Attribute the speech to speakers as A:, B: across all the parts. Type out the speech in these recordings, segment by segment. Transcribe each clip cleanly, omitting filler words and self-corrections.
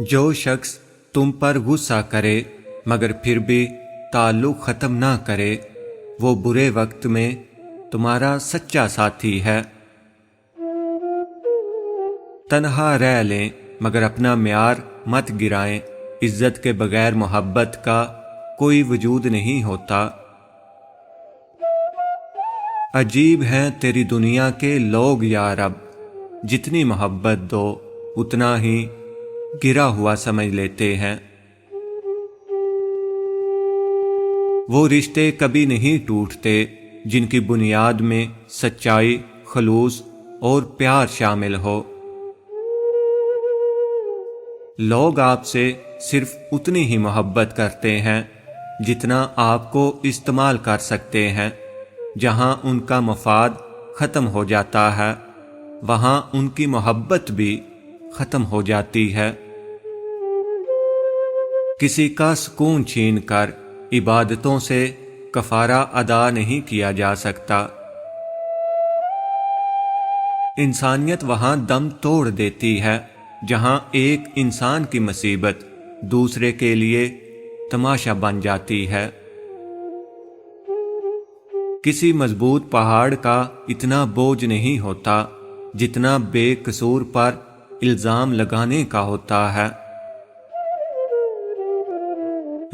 A: جو شخص تم پر غصہ کرے مگر پھر بھی تعلق ختم نہ کرے، وہ برے وقت میں تمہارا سچا ساتھی ہے۔ تنہا رہ لیں مگر اپنا معیار مت گرائیں، عزت کے بغیر محبت کا کوئی وجود نہیں ہوتا۔ عجیب ہیں تیری دنیا کے لوگ یا رب، جتنی محبت دو اتنا ہی گرا ہوا سمجھ لیتے ہیں۔ وہ رشتے کبھی نہیں ٹوٹتے جن کی بنیاد میں سچائی، خلوص اور پیار شامل ہو۔ لوگ آپ سے صرف اتنی ہی محبت کرتے ہیں جتنا آپ کو استعمال کر سکتے ہیں۔ جہاں ان کا مفاد ختم ہو جاتا ہے وہاں ان کی محبت بھی ختم ہو جاتی ہے۔ کسی کا سکون چھین کر عبادتوں سے کفارہ ادا نہیں کیا جا سکتا۔ انسانیت وہاں دم توڑ دیتی ہے جہاں ایک انسان کی مصیبت دوسرے کے لیے تماشا بن جاتی ہے۔ کسی مضبوط پہاڑ کا اتنا بوجھ نہیں ہوتا جتنا بے قصور پر الزام لگانے کا ہوتا ہے۔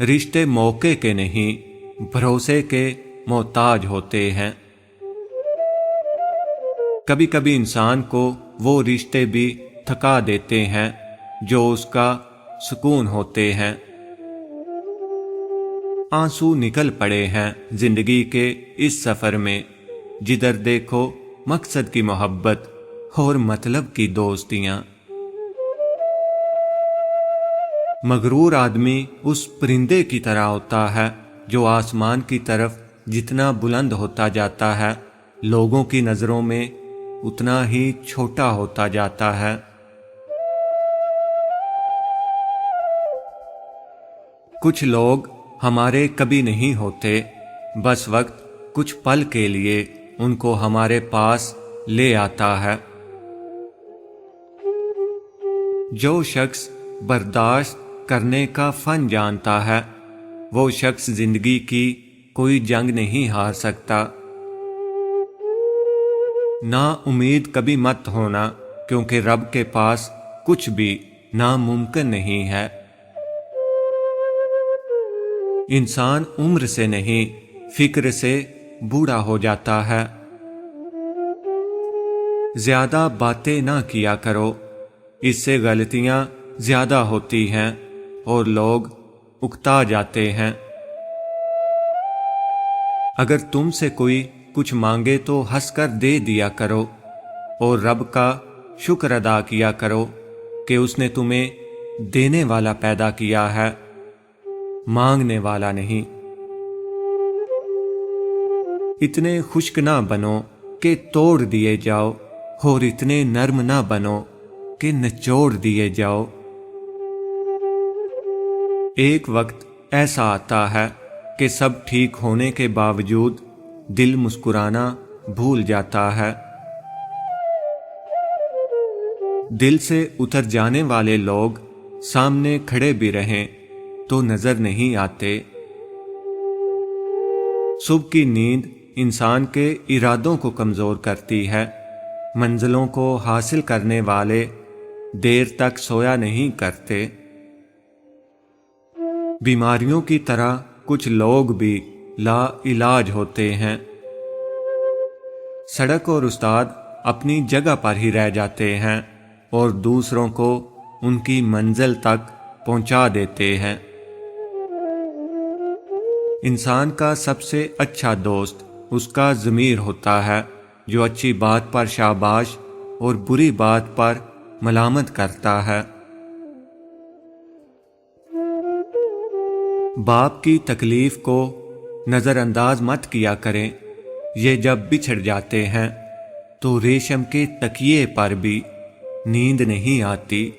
A: رشتے موقع کے نہیں، بھروسے کے محتاج ہوتے ہیں۔ کبھی کبھی انسان کو وہ رشتے بھی تھکا دیتے ہیں جو اس کا سکون ہوتے ہیں۔ آنسو نکل پڑے ہیں زندگی کے اس سفر میں، جدھر دیکھو مقصد کی محبت اور مطلب کی دوستیاں۔ مغرور آدمی اس پرندے کی طرح ہوتا ہے جو آسمان کی طرف جتنا بلند ہوتا جاتا ہے لوگوں کی نظروں میں اتنا ہی چھوٹا ہوتا جاتا ہے۔ کچھ لوگ ہمارے کبھی نہیں ہوتے، بس وقت کچھ پل کے لیے ان کو ہمارے پاس لے آتا ہے۔ جو شخص برداشت کرنے کا فن جانتا ہے وہ شخص زندگی کی کوئی جنگ نہیں ہار سکتا۔ نا امید کبھی مت ہونا، کیونکہ رب کے پاس کچھ بھی ناممکن نہیں ہے۔ انسان عمر سے نہیں فکر سے بوڑھا ہو جاتا ہے۔ زیادہ باتیں نہ کیا کرو، اس سے غلطیاں زیادہ ہوتی ہیں اور لوگ اکتا جاتے ہیں۔ اگر تم سے کوئی کچھ مانگے تو ہنس کر دے دیا کرو اور رب کا شکر ادا کیا کرو کہ اس نے تمہیں دینے والا پیدا کیا ہے، مانگنے والا نہیں۔ اتنے خشک نہ بنو کہ توڑ دیے جاؤ اور اتنے نرم نہ بنو کہ نچوڑ دیے جاؤ۔ ایک وقت ایسا آتا ہے کہ سب ٹھیک ہونے کے باوجود دل مسکرانا بھول جاتا ہے۔ دل سے اتر جانے والے لوگ سامنے کھڑے بھی رہیں تو نظر نہیں آتے۔ صبح کی نیند انسان کے ارادوں کو کمزور کرتی ہے۔ منزلوں کو حاصل کرنے والے دیر تک سویا نہیں کرتے۔ بیماریوں کی طرح کچھ لوگ بھی لا علاج ہوتے ہیں۔ سڑک اور استاد اپنی جگہ پر ہی رہ جاتے ہیں اور دوسروں کو ان کی منزل تک پہنچا دیتے ہیں۔ انسان کا سب سے اچھا دوست اس کا ضمیر ہوتا ہے جو اچھی بات پر شاباش اور بری بات پر ملامت کرتا ہے۔ باپ کی تکلیف کو نظر انداز مت کیا کریں، یہ جب بچھڑ جاتے ہیں تو ریشم کے تکیے پر بھی نیند نہیں آتی۔